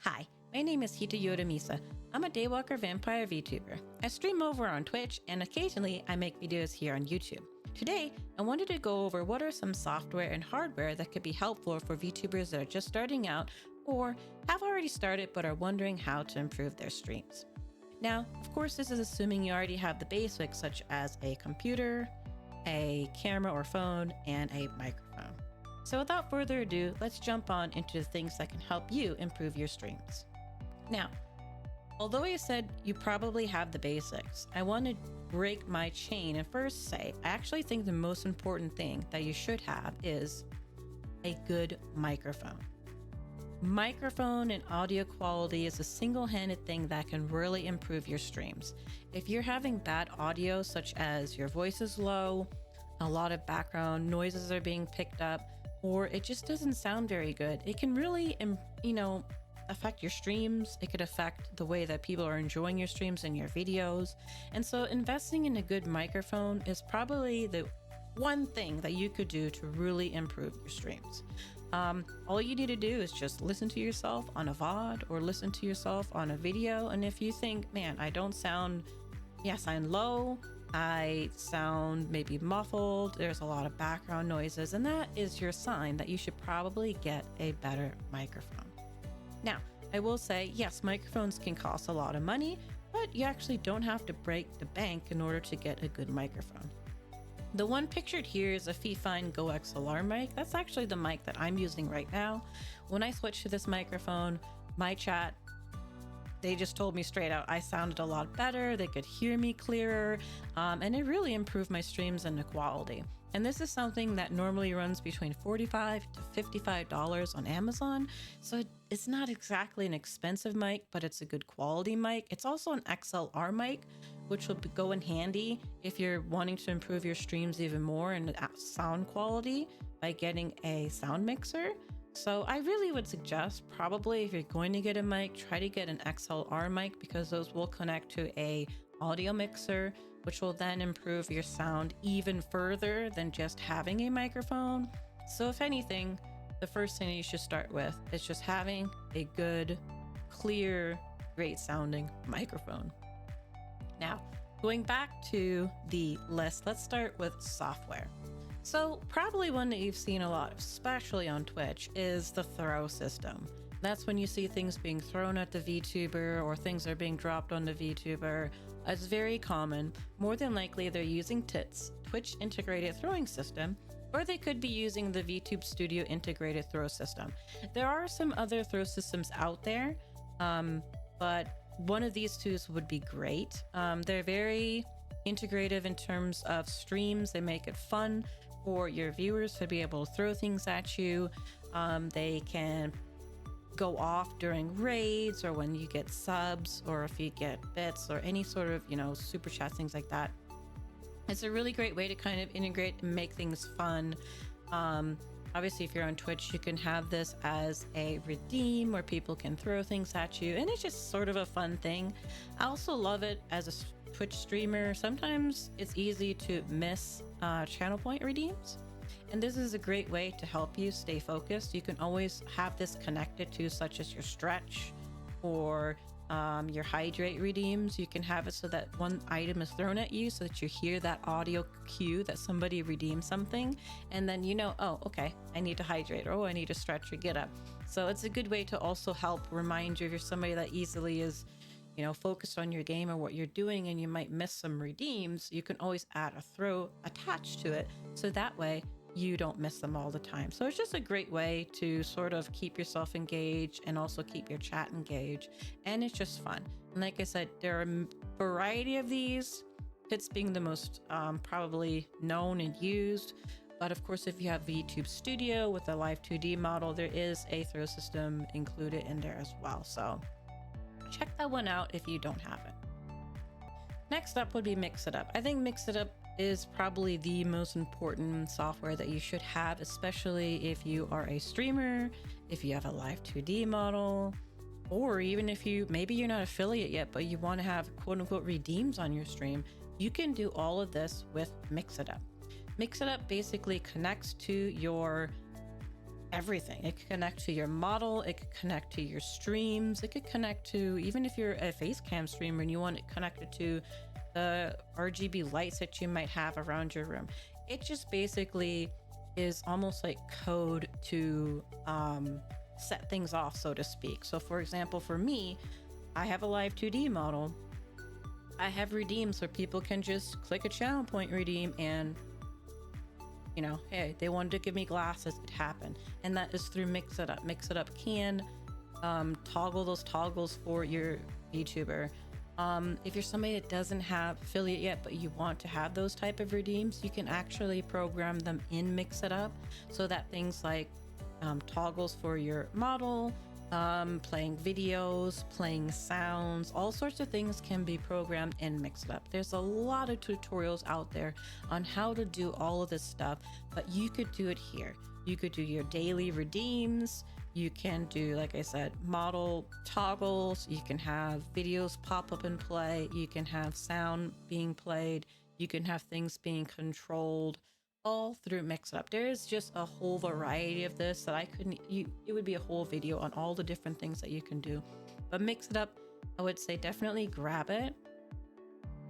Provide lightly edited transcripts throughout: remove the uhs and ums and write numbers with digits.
Hi, my name is I'm Misa. I'm a daywalker vampire VTuber. I stream over on Twitch and occasionally I make videos here on YouTube. Today, I wanted to go over what are some software and hardware that could be helpful for VTubers that are just starting out or have already started but are wondering how to improve their streams. Now, of course, this is assuming you already have the basics such as a computer, a camera or phone, and a microphone. So without further ado, let's jump on into the things that can help you improve your streams. Now, although I said you probably have the basics, I want to break my chain and first say, I actually think the most important thing that you should have is a good microphone. Microphone and audio quality is a single-handed thing that can really improve your streams. If you're having bad audio, such as your voice is low, a lot of background noises are being picked up, or it just doesn't sound very good, it can really, affect your streams. It could affect the way that people are enjoying your streams and your videos. And so investing in a good microphone is probably the one thing that you could do to really improve your streams. All you need to do is just listen to yourself on a VOD or listen to yourself on a video. And if you think, man, I sound low, I sound maybe muffled, there's a lot of background noises, and that is your sign that you should probably get a better microphone. Now, I will say, yes, microphones can cost a lot of money, but you actually don't have to break the bank in order to get a good microphone. The one pictured here is a Fifine Go XLR mic. That's actually the mic that I'm using right now. When I switched to this microphone, my chat, they just told me straight out I sounded a lot better, they could hear me clearer, and it really improved my streams and the quality. And this is something that normally runs between $45 to $55 on Amazon, so it's not exactly an expensive mic, but it's a good quality mic. It's also an XLR mic, which will go in handy if you're wanting to improve your streams even more in sound quality by getting a sound mixer. So I really would suggest, probably if you're going to get a mic, try to get an XLR mic, because those will connect to a audio mixer, which will then improve your sound even further than just having a microphone. So if anything, the first thing that you should start with is just having a good, clear, great sounding microphone. Now, going back to the list, let's start with software. So probably one that you've seen a lot, especially on Twitch, is the throw system. That's when you see things being thrown at the VTuber or things are being dropped on the VTuber. It's very common. More than likely, they're using TITS, Twitch Integrated Throwing System, or they could be using the VTube Studio Integrated Throw System. There are some other throw systems out there, but one of these two would be great. They're very integrative in terms of streams. They make it fun for your viewers to be able to throw things at you. They can go off during raids or when you get subs or if you get bits or any sort of, super chats, things like that. It's a really great way to kind of integrate and make things fun. Obviously, if you're on Twitch, you can have this as a redeem where people can throw things at you, and it's just sort of a fun thing. I also love it as a Twitch streamer. Sometimes it's easy to miss channel point redeems, and this is a great way to help you stay focused. You can always have this connected to such as your stretch or your hydrate redeems. You can have it so that one item is thrown at you so that you hear that audio cue that somebody redeemed something, and then oh, okay, I need to hydrate, or oh, I need to stretch or get up. So it's a good way to also help remind you if you're somebody that easily is focused on your game or what you're doing and you might miss some redeems. You can always add a throw attached to it so that way you don't miss them all the time. So it's just a great way to sort of keep yourself engaged and also keep your chat engaged, and it's just fun. And like I said, there are a variety of these, TITS being the most probably known and used, but of course if you have VTube Studio with a live 2D model, there is a throw system included in there as well, so check that one out if you don't have it. Next up would be MixItUp. I think MixItUp is probably the most important software that you should have, especially if you are a streamer, if you have a live 2D model, or even if maybe you're not affiliate yet, but you want to have quote unquote redeems on your stream. You can do all of this with MixItUp. MixItUp basically connects to your everything. It could connect to your model, it could connect to your streams, it could connect to, even if you're a face cam streamer and you want it connected to the RGB lights that you might have around your room. It just basically is almost like code to set things off, so to speak. So for example, for me, I have a live 2D model. I have redeems where people can just click a channel point redeem and, you know, hey, they wanted to give me glasses, it happened. And that is through Mix It Up. Mix It Up can toggle those toggles for your VTuber. If you're somebody that doesn't have affiliate yet, but you want to have those type of redeems, you can actually program them in Mix It Up so that things like toggles for your model, playing videos, playing sounds, all sorts of things can be programmed in Mix It Up. There's a lot of tutorials out there on how to do all of this stuff, but you could do it here. You could do your daily redeems. You can do, like I said, model toggles. You can have videos pop up and play. You can have sound being played. You can have things being controlled, all through Mix It Up. There is just a whole variety of this that I couldn't, it would be a whole video on all the different things that you can do. But Mix It Up, I would say definitely grab it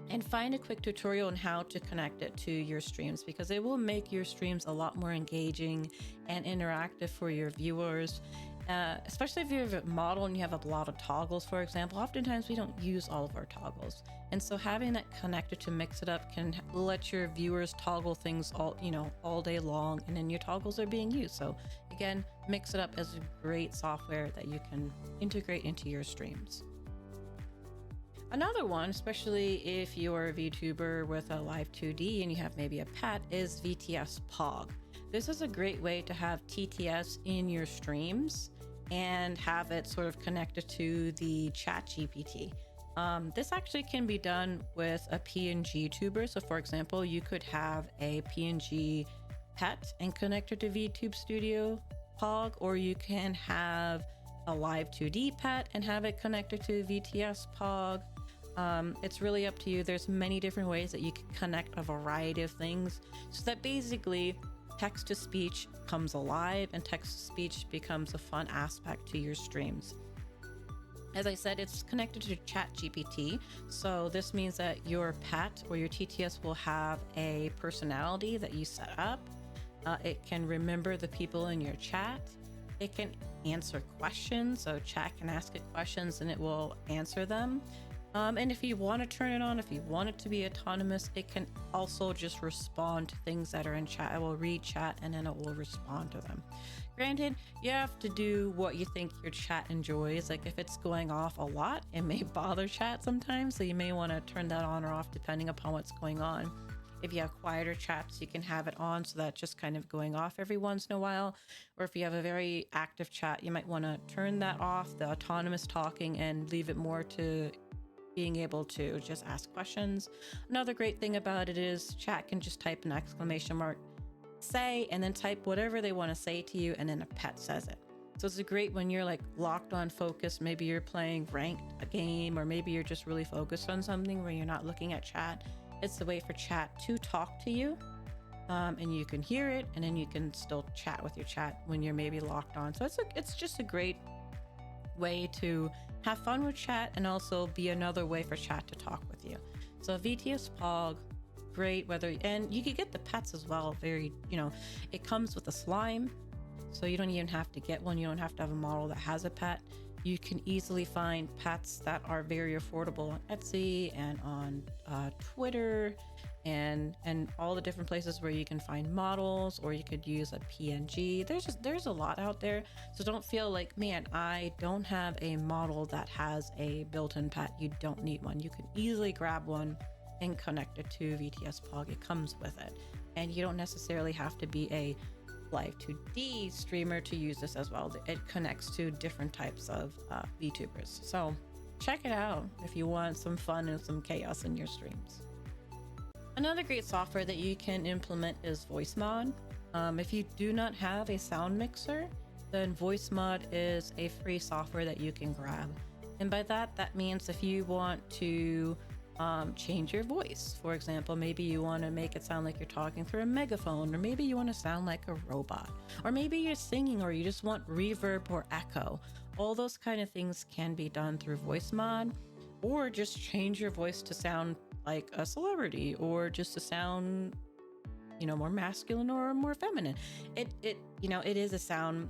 and find a quick tutorial on how to connect it to your streams, because it will make your streams a lot more engaging and interactive for your viewers. Especially if you have a model and you have a lot of toggles, for example. Oftentimes we don't use all of our toggles, and so having that connected to Mix It Up can let your viewers toggle things all day long, and then your toggles are being used. So again, Mix It Up is a great software that you can integrate into your streams. Another one, especially if you're a VTuber with a live 2D and you have maybe a pet, is VTS Pog. This is a great way to have TTS in your streams and have it sort of connected to the chat GPT. This actually can be done with a PNG tuber. So for example, you could have a PNG pet and connect it to VTube Studio Pog, or you can have a live 2D pet and have it connected to VTS Pog. It's really up to you. There's many different ways that you can connect a variety of things so that basically text to speech comes alive and text to speech becomes a fun aspect to your streams. As I said, it's connected to chat GPT. So this means that your pet or your TTS will have a personality that you set up. It can remember the people in your chat. It can answer questions. So chat can ask it questions and it will answer them. And if you want to turn it on, if you want it to be autonomous, it can also just respond to things that are in chat. It will read chat and then it will respond to them. Granted, you have to do what you think your chat enjoys. Like if it's going off a lot, it may bother chat sometimes. So you may want to turn that on or off depending upon what's going on. If you have quieter chats, you can have it on so that's just kind of going off every once in a while. Or if you have a very active chat, you might want to turn that off, the autonomous talking, and leave it more to being able to just ask questions. Another great thing about it is chat can just type an exclamation mark, say, and then type whatever they want to say to you, and then a pet says it. So it's great when you're like locked on focus. Maybe you're playing ranked a game, or maybe you're just really focused on something where you're not looking at chat. It's the way for chat to talk to you, and you can hear it, and then you can still chat with your chat when you're maybe locked on. So it's just a great way to have fun with chat and also be another way for chat to talk with you. So VTS Pog, great. And you could get the pets as well. It comes with a slime, so you don't even have to get one. You don't have to have a model that has a pet. You can easily find pets that are very affordable on Etsy and on Twitter and all the different places where you can find models, or you could use a PNG. There's a lot out there. So don't feel like, man, I don't have a model that has a built-in pet. You don't need one. You can easily grab one and connect it to VTS Pog. It comes with it. And you don't necessarily have to be a live 2D streamer to use this as well. It connects to different types of VTubers. So check it out if you want some fun and some chaos in your streams. Another great software that you can implement is VoiceMod. If you do not have a sound mixer, then VoiceMod is a free software that you can grab. And by that means if you want to change your voice. For example, maybe you want to make it sound like you're talking through a megaphone, or maybe you want to sound like a robot, or maybe you're singing, or you just want reverb or echo. All those kind of things can be done through voice mod, or just change your voice to sound like a celebrity, or just to sound, more masculine or more feminine. It is a sound,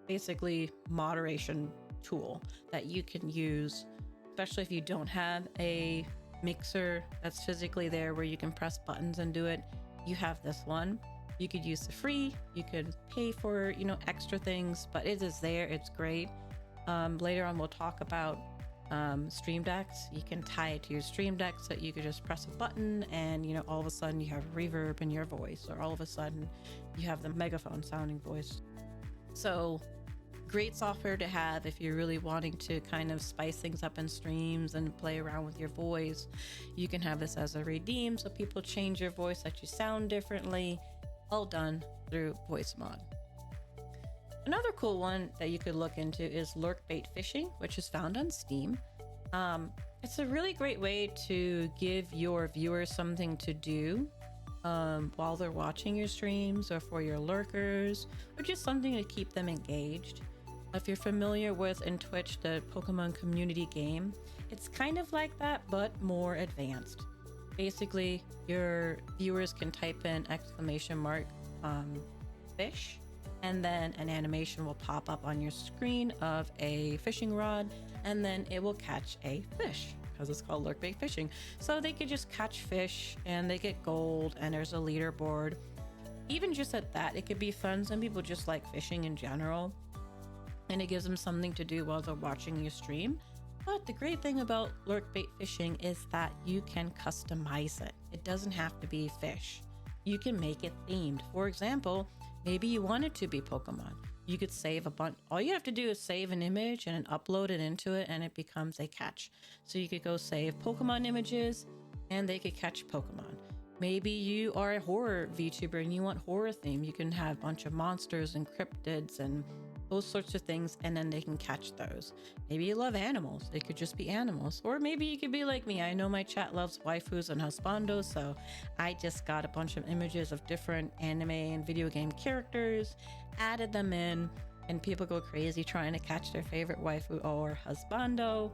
basically, moderation tool that you can use, especially if you don't have a mixer that's physically there where you can press buttons and do it. You have this one. You could use the free, you could pay for extra things, but it is there. It's great. Later on we'll talk about stream decks. You can tie it to your stream deck so that you could just press a button and all of a sudden you have reverb in your voice, or all of a sudden you have the megaphone sounding voice. So great software to have if you're really wanting to kind of spice things up in streams and play around with your voice. You can have this as a redeem, so people change your voice, that you sound differently, all done through voice mod. Another cool one that you could look into is lurk bait fishing, which is found on Steam. It's a really great way to give your viewers something to do while they're watching your streams, or for your lurkers, or just something to keep them engaged. If you're familiar with in Twitch the Pokemon community game, it's kind of like that, but more advanced. Basically, your viewers can type in !, fish, and then an animation will pop up on your screen of a fishing rod, and then it will catch a fish, because it's called lurk bait fishing. So they could just catch fish and they get gold, and there's a leaderboard. Even just at that, it could be fun. Some people just like fishing in general, and it gives them something to do while they're watching your stream. But the great thing about lurk bait fishing is that you can customize it. It doesn't have to be fish. You can make it themed. For example, maybe you want it to be Pokemon. You could save a bunch. All you have to do is save an image and upload it into it, and it becomes a catch. So you could go save Pokemon images and they could catch Pokemon. Maybe you are a horror VTuber and you want horror theme. You can have a bunch of monsters and cryptids and those sorts of things, and then they can catch those. Maybe you love animals. It could just be animals. Or maybe you could be like me. I know my chat loves waifus and husbandos, so I just got a bunch of images of different anime and video game characters, added them in, and people go crazy trying to catch their favorite waifu or husbando.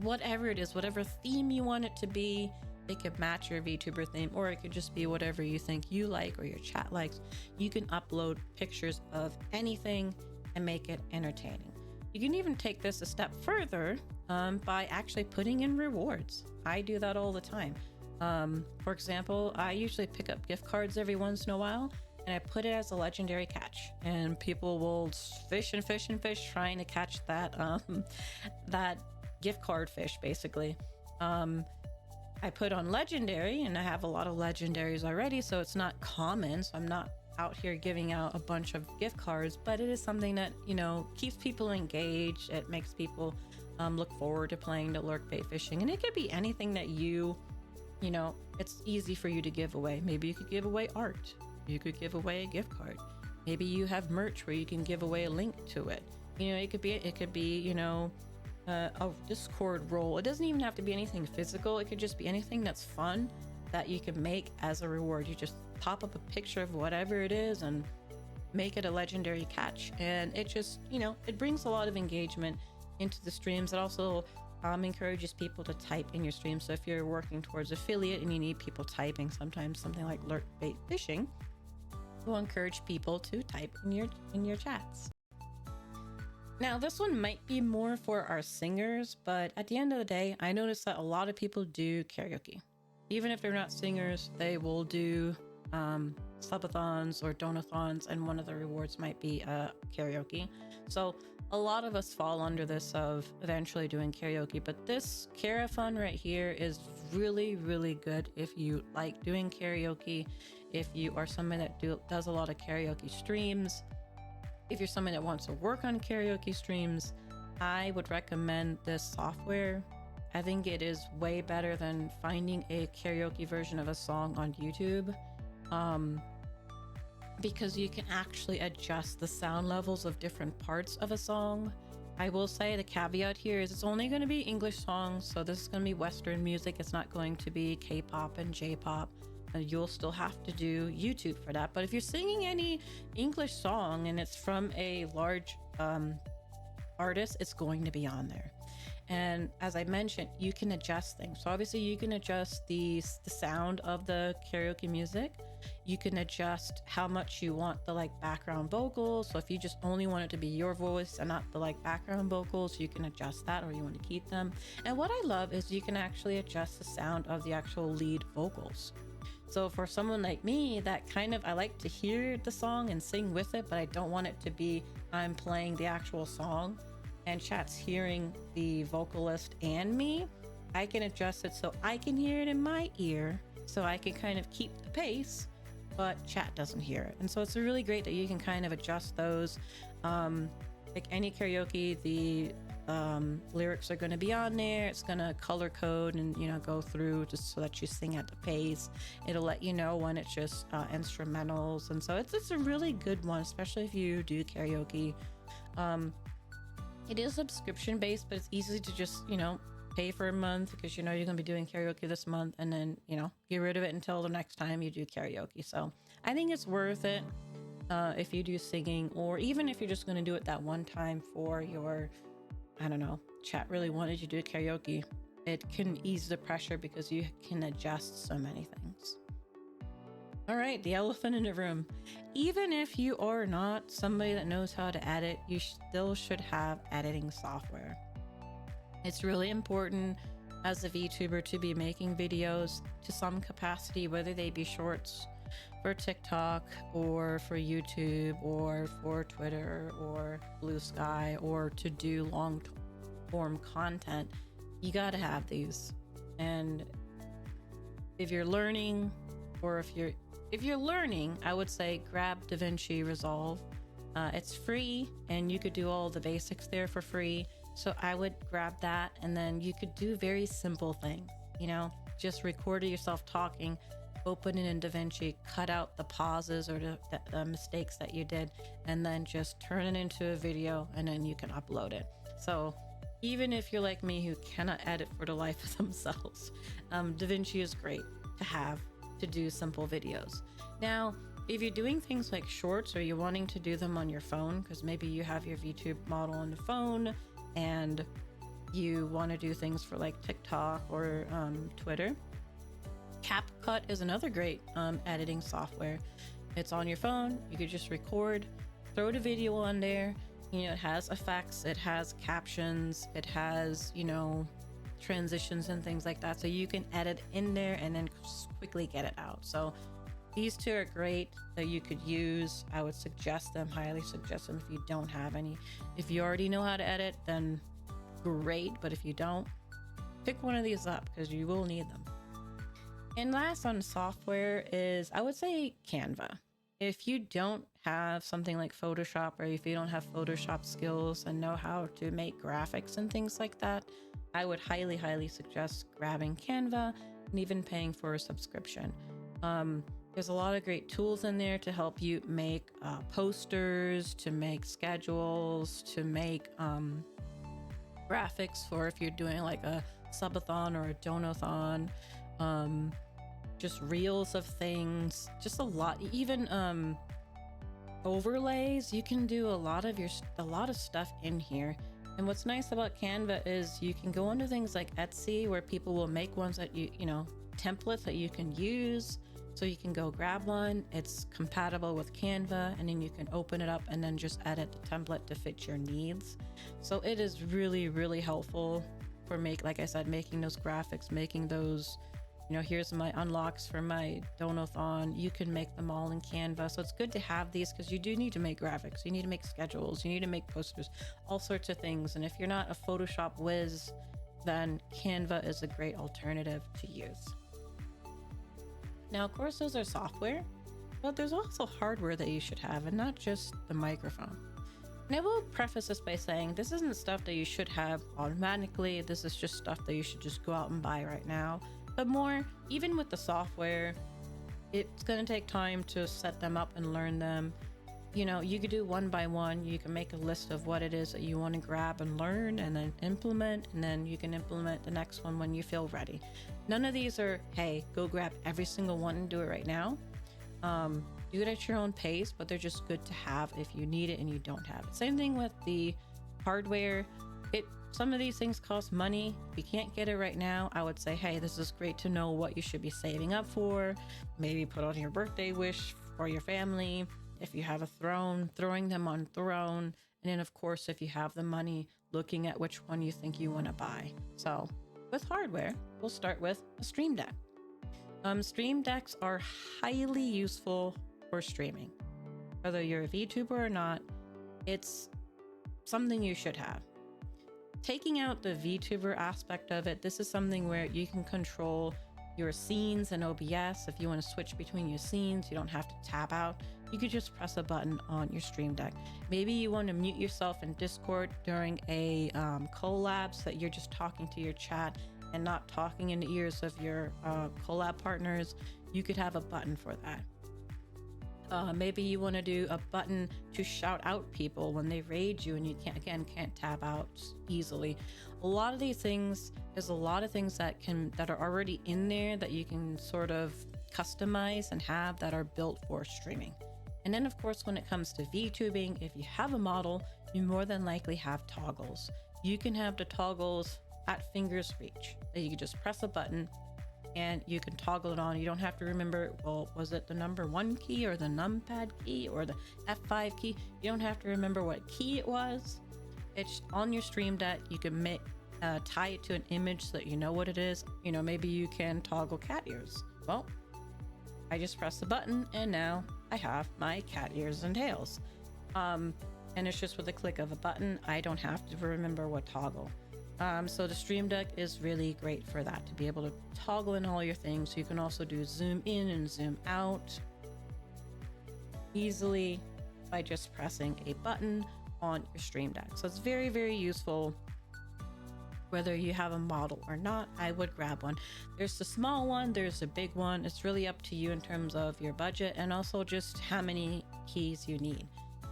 Whatever it is, whatever theme you want it to be, it could match your VTuber theme, or it could just be whatever you think you like or your chat likes. You can upload pictures of anything and make it entertaining. You can even take this a step further by actually putting in rewards. I do that all the time. For example, I usually pick up gift cards every once in a while, and I put it as a legendary catch, and people will fish and fish and fish trying to catch that that gift card fish, basically. I put on legendary, and I have a lot of legendaries already, so it's not common, so I'm not out here giving out a bunch of gift cards, but it is something that keeps people engaged. It makes people look forward to playing the lurk bait fishing, and it could be anything that it's easy for you to give away. Maybe you could give away art, you could give away a gift card, maybe you have merch where you can give away a link to it. It could be a Discord role. It doesn't even have to be anything physical. It could just be anything that's fun that you can make as a reward. You just pop up a picture of whatever it is and make it a legendary catch, and it just it brings a lot of engagement into the streams. It also encourages people to type in your stream. So if you're working towards affiliate and you need people typing, sometimes something like lurk bait fishing will encourage people to type in your chats. Now, this one might be more for our singers, but at the end of the day, I noticed that a lot of people do karaoke. Even if they're not singers, they will do subathons or donathons, and one of the rewards might be karaoke. So a lot of us fall under this of eventually doing karaoke, but this Kara-fun right here is really, really good if you like doing karaoke, if you are someone that does a lot of karaoke streams. If you're someone that wants to work on karaoke streams, I would recommend this software. I think it is way better than finding a karaoke version of a song on YouTube, because you can actually adjust the sound levels of different parts of a song. I will say the caveat here is it's only going to be English songs. So this is going to be Western music. It's not going to be K-pop and J-pop. You'll still have to do YouTube for that. But if you're singing any English song and it's from a large artist, it's going to be on there. And as I mentioned, you can adjust things. So obviously you can adjust the sound of the karaoke music. You can adjust how much you want the like background vocals. So if you just only want it to be your voice and not the like background vocals, you can adjust that, or you want to keep them. And what I love is you can actually adjust the sound of the actual lead vocals. So for someone like me, that kind of, I like to hear the song and sing with it, but I don't want it to be I'm playing the actual song and chat's hearing the vocalist and me. I can adjust it so I can hear it in my ear, so I can kind of keep the pace, but chat doesn't hear it. And so it's really great that you can kind of adjust those. Like any karaoke, the lyrics are going to be on there. It's going to color code and, you know, go through just so that you sing at the pace. It'll let you know when it's just instrumentals. And so it's a really good one, especially if you do karaoke. It is subscription based, but it's easy to just, you know, pay for a month because you know you're going to be doing karaoke this month, and then, you know, get rid of it until the next time you do karaoke. So I think it's worth it if you do singing, or even if you're just going to do it that one time for your, I don't know, chat really wanted you to do karaoke. It can ease the pressure because you can adjust so many things. All right, the elephant in the room. Even if you are not somebody that knows how to edit, you still should have editing software. It's really important as a VTuber to be making videos to some capacity, whether they be shorts for TikTok or for YouTube or for Twitter or Blue Sky, or to do long form content. You got to have these. And if you're learning, or if you're learning, I would say grab DaVinci Resolve. It's free and you could do all the basics there for free. So I would grab that, and then you could do very simple things, you know, just record yourself talking, open it in DaVinci, cut out the pauses or the mistakes that you did, and then just turn it into a video, and then you can upload it. So even if you're like me who cannot edit for the life of themselves, DaVinci is great to have to do simple videos. Now, if you're doing things like shorts, or you're wanting to do them on your phone, because maybe you have your VTube model on the phone and you want to do things for like TikTok or Twitter, CapCut is another great editing software. It's on your phone. You could just record, throw the video on there. You know, it has effects, it has captions, it has, you know, transitions and things like that. So you can edit in there and then quickly get it out. So these two are great that you could use. I would suggest them, highly suggest them if you don't have any. If you already know how to edit, then great. But if you don't, pick one of these up because you will need them. And last on software is, I would say, Canva. If you don't have something like Photoshop, or if you don't have Photoshop skills and know how to make graphics and things like that, I would highly, highly suggest grabbing Canva and even paying for a subscription. There's a lot of great tools in there to help you make posters, to make schedules, to make graphics for if you're doing like a subathon or a donathon, just reels of things, just a lot, even overlays. You can do a lot of stuff in here. And what's nice about Canva is you can go into things like Etsy, where people will make ones that you know, templates that you can use. So you can go grab one, it's compatible with Canva, and then you can open it up and then just edit the template to fit your needs. So it is really, really helpful for like I said, making those graphics, making those, you know, here's my unlocks for my donathon. You can make them all in Canva. So it's good to have these because you do need to make graphics. You need to make schedules. You need to make posters, all sorts of things. And if you're not a Photoshop whiz, then Canva is a great alternative to use. Now, of course, those are software, but there's also hardware that you should have, and not just the microphone. And I will preface this by saying this isn't stuff that you should have automatically. This is just stuff that you should just go out and buy right now. But more, even with the software, it's going to take time to set them up and learn them. you could do one by one. You can make a list of what it is that you want to grab and learn and then implement, and then you can implement the next one when you feel ready. None of these are, hey, go grab every single one and do it right now. Do it at your own pace, but they're just good to have if you need it and you don't have it. Same thing with the hardware. Some of these things cost money. If you can't get it right now, I would say, hey, this is great to know what you should be saving up for. Maybe put on your birthday wish for your family. If you have a throne, throwing them on throne. And then of course, if you have the money, looking at which one you think you want to buy. So with hardware, we'll start with a Stream Deck. Stream Decks are highly useful for streaming. Whether you're a VTuber or not, it's something you should have. Taking out the VTuber aspect of it, this is something where you can control your scenes in OBS. If you want to switch between your scenes, you don't have to tab out. You could just press a button on your Stream Deck. Maybe you want to mute yourself in Discord during a collab so that you're just talking to your chat and not talking in the ears of your collab partners. You could have a button for that. Maybe you want to do a button to shout out people when they raid you and you can't tab out easily. A lot of these things, there's a lot of things that are already in there that you can sort of customize and have that are built for streaming. And then of course, when it comes to VTubing, if you have a model, you more than likely have toggles. You can have the toggles at finger's reach. You can just press a button and you can toggle it on. You don't have to remember, well, was it the number 1 key or the numpad key or the F5 key? You don't have to remember what key it was. It's on your Stream Deck. You can tie it to an image so that you know what it is. Maybe you can toggle cat ears. Well, I just press the button and now I have my cat ears and tails. And it's just with a click of a button. I don't have to remember what toggle. So the Stream Deck is really great for that, to be able to toggle in all your things. You can also do zoom in and zoom out easily by just pressing a button on your Stream Deck. So it's very, very useful. Whether you have a model or not, I would grab one. There's the small one, there's the big one. It's really up to you in terms of your budget and also just how many keys you need.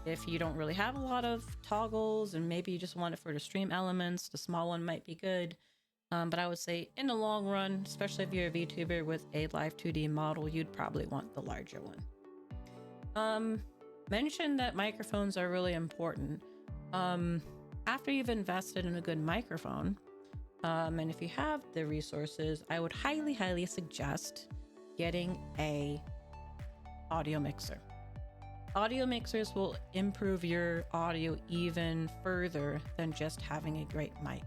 If you don't really have a lot of toggles and maybe you just want it for the stream elements, the small one might be good. But I would say in the long run, especially if you're a VTuber with a live 2D model, you'd probably want the larger one. Mention that microphones are really important. After you've invested in a good microphone, and if you have the resources, I would highly, highly suggest getting a audio mixer. Audio mixers will improve your audio even further than just having a great mic.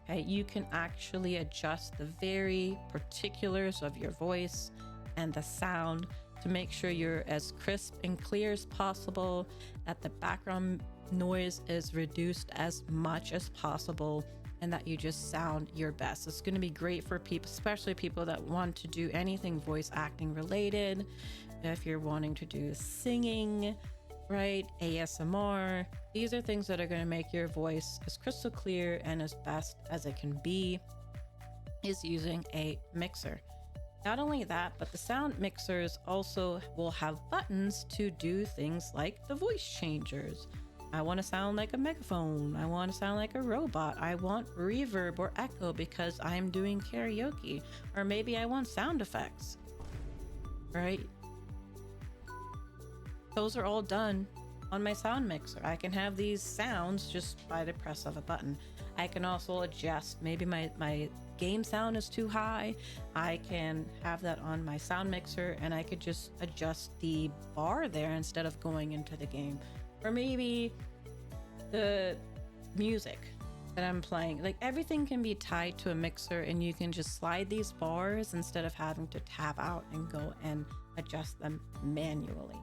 Okay, you can actually adjust the very particulars of your voice and the sound to make sure you're as crisp and clear as possible, that the background noise is reduced as much as possible, and that you just sound your best. It's going to be great for people, especially people that want to do anything voice acting related. If you're wanting to do singing, right, ASMR, these are things that are going to make your voice as crystal clear and as best as it can be, is using a mixer. Not only that, but the sound mixers also will have buttons to do things like the voice changers. I want to sound like a megaphone. I want to sound like a robot. I want reverb or echo because I'm doing karaoke. Or maybe I want sound effects, right? Those are all done on my sound mixer. I can have these sounds just by the press of a button. I can also adjust. Maybe my game sound is too high. I can have that on my sound mixer and I could just adjust the bar there instead of going into the game. Or maybe the music that I'm playing, like everything can be tied to a mixer and you can just slide these bars instead of having to tab out and go and adjust them manually.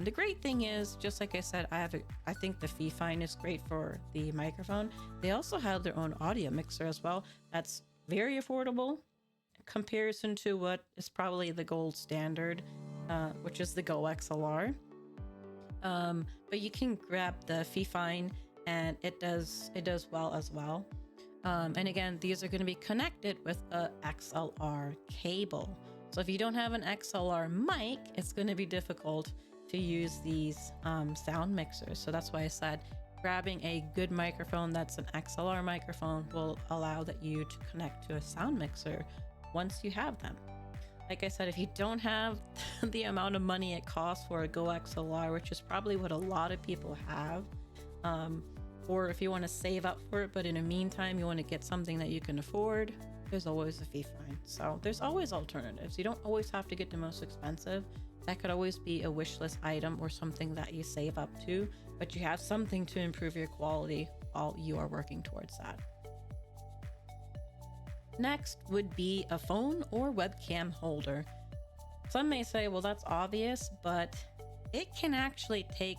The great thing is, just like I said, I think the Fifine is great for the microphone. They also have their own audio mixer as well. That's very affordable in comparison to what is probably the gold standard, which is the Go XLR. But you can grab the Fifine and it does well as well. And again, these are going to be connected with a XLR cable. So if you don't have an XLR mic, it's going to be difficult to use these sound mixers. So that's why I said grabbing a good microphone that's an XLR microphone will allow that you to connect to a sound mixer once you have them. Like I said, if you don't have the amount of money it costs for a Go XLR, which is probably what a lot of people have, or if you want to save up for it, but in the meantime, you want to get something that you can afford, there's always a fee fine. So there's always alternatives. You don't always have to get the most expensive. That could always be a wish list item or something that you save up to, but you have something to improve your quality while you are working towards that. Next would be a phone or webcam holder. Some may say, well, that's obvious, but it can actually take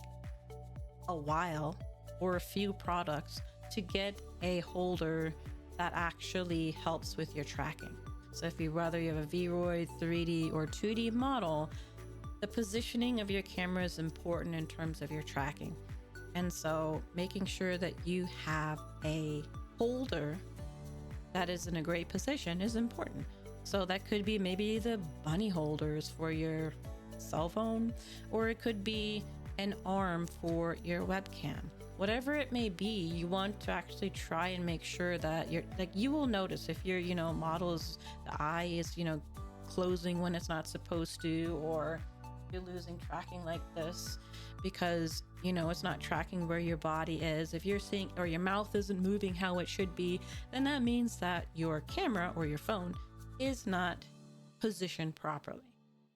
a while or a few products to get a holder that actually helps with your tracking. So if whether you have a Vroid, 3D, or 2D model, the positioning of your camera is important in terms of your tracking. And so making sure that you have a holder that is in a great position is important. So that could be maybe the bunny holders for your cell phone, or it could be an arm for your webcam. Whatever it may be, you want to actually try and make sure that you're like, you will notice if your, models, the eye is, closing when it's not supposed to, or you're losing tracking like this because, it's not tracking where your body is. If you're seeing, or your mouth isn't moving how it should be, then that means that your camera or your phone is not positioned properly.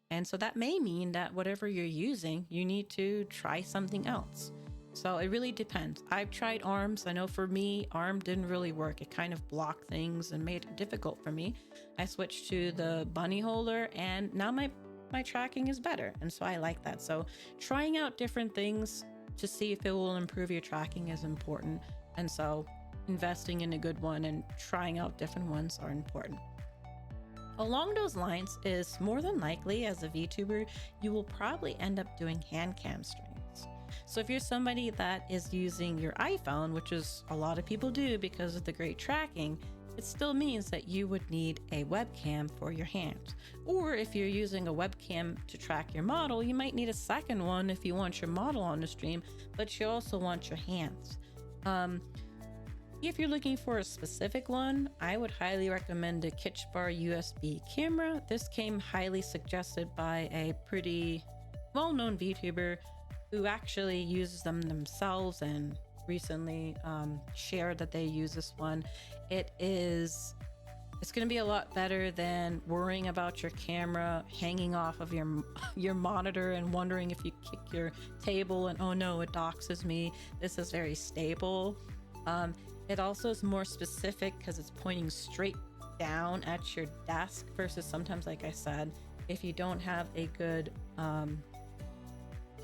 And so that may mean that whatever you're using, you need to try something else. So it really depends. I've tried arms. I know for me, arm didn't really work. It kind of blocked things and made it difficult for me. I switched to the bunny holder, and now my tracking is better. And so I like that. So trying out different things to see if it will improve your tracking is important. And so investing in a good one and trying out different ones are important. Along those lines is more than likely, as a VTuber, you will probably end up doing hand cam streams. So if you're somebody that is using your iPhone, which is a lot of people do because of the great tracking, it still means that you would need a webcam for your hands. Or if you're using a webcam to track your model, you might need a second one if you want your model on the stream, but you also want your hands. If you're looking for a specific one, I would highly recommend the Kitschbar USB camera. This came highly suggested by a pretty well-known VTuber who actually uses them themselves and recently shared that they use this one. It's going to be a lot better than worrying about your camera hanging off of your monitor and wondering if you kick your table and oh no, it doxes me. This is very stable. It also is more specific because it's pointing straight down at your desk versus sometimes, like I said, if you don't have a good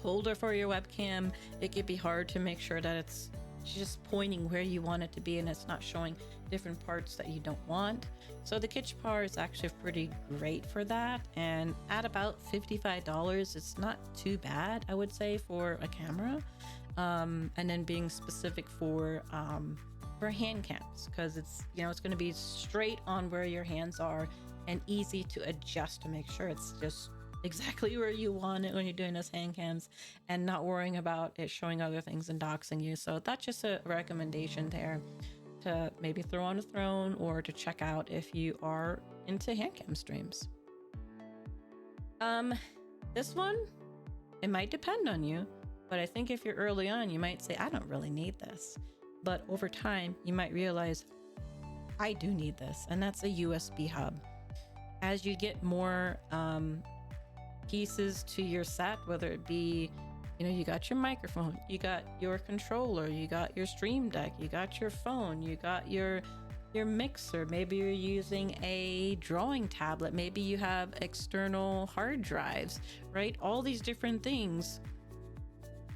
holder for your webcam, it could be hard to make sure that it's just pointing where you want it to be and it's not showing different parts that you don't want. So the Kitschbar is actually pretty great for that, and at about $55, it's not too bad, I would say, for a camera. And then being specific for hand cams, because it's it's going to be straight on where your hands are and easy to adjust to make sure it's just exactly where you want it when you're doing those hand cams, and not worrying about it showing other things and doxing you. So that's just a recommendation there to maybe throw on a throne or to check out if you are into hand cam streams. This one, it might depend on you, but I think if you're early on, you might say, I don't really need this. But over time, you might realize, I do need this, and that's a USB hub. As you get more pieces to your set, whether it be, you got your microphone, you got your controller, you got your stream deck, you got your phone, you got your mixer, maybe you're using a drawing tablet, maybe you have external hard drives, right? All these different things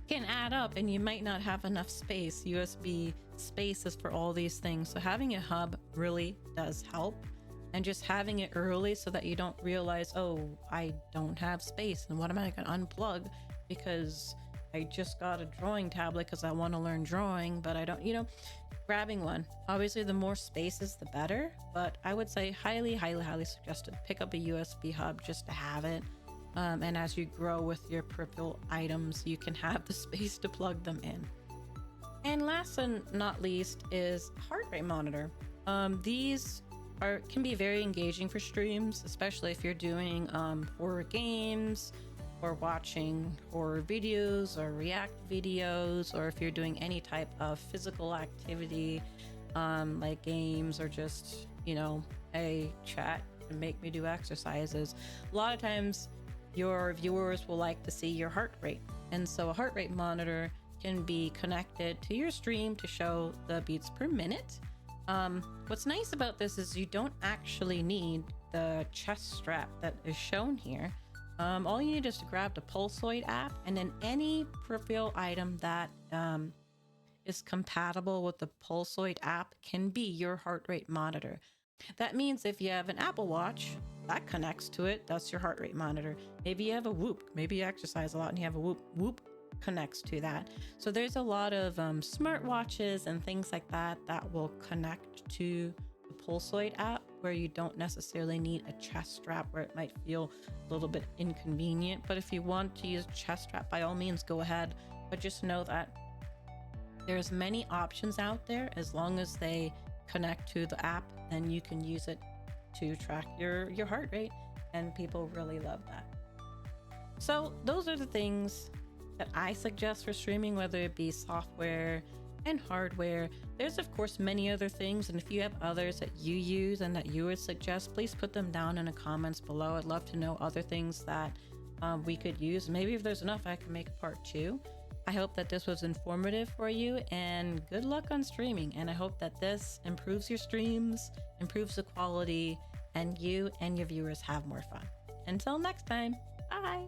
can add up, and you might not have enough space. USB spaces for all these things. So having a hub really does help, and just having it early so that you don't realize, oh, I don't have space and what am I going to unplug because I just got a drawing tablet because I want to learn drawing, but I don't, grabbing one. Obviously the more spaces the better, but I would say highly suggested pick up a USB hub just to have it. And as you grow with your peripheral items, you can have the space to plug them in. And last and not least is heart rate monitor. These can be very engaging for streams, especially if you're doing horror games or watching horror videos or react videos, or if you're doing any type of physical activity like games, or just, you know, hey, chat and make me do exercises. A lot of times your viewers will like to see your heart rate, and so a heart rate monitor can be connected to your stream to show the beats per minute. What's nice about this is you don't actually need the chest strap that is shown here. All you need is to grab the Pulsoid app, and then any peripheral item that is compatible with the Pulsoid app can be your heart rate monitor. That means if you have an Apple Watch that connects to it, that's your heart rate monitor. Maybe you have a Whoop, maybe you exercise a lot and you have a Whoop connects to that. So there's a lot of smart watches and things like that that will connect to the Pulsoid app, where you don't necessarily need a chest strap, where it might feel a little bit inconvenient. But if you want to use a chest strap, by all means go ahead, but just know that there's many options out there. As long as they connect to the app, then you can use it to track your heart rate, and people really love that. So those are the things that I suggest for streaming, whether it be software and hardware. There's of course many other things, and if you have others that you use and that you would suggest, please put them down in the comments below. I'd love to know other things that we could use. Maybe if there's enough, I can make a part 2. I hope that this was informative for you, and good luck on streaming. And I hope that this improves your streams, improves the quality, and you and your viewers have more fun. Until next time, bye!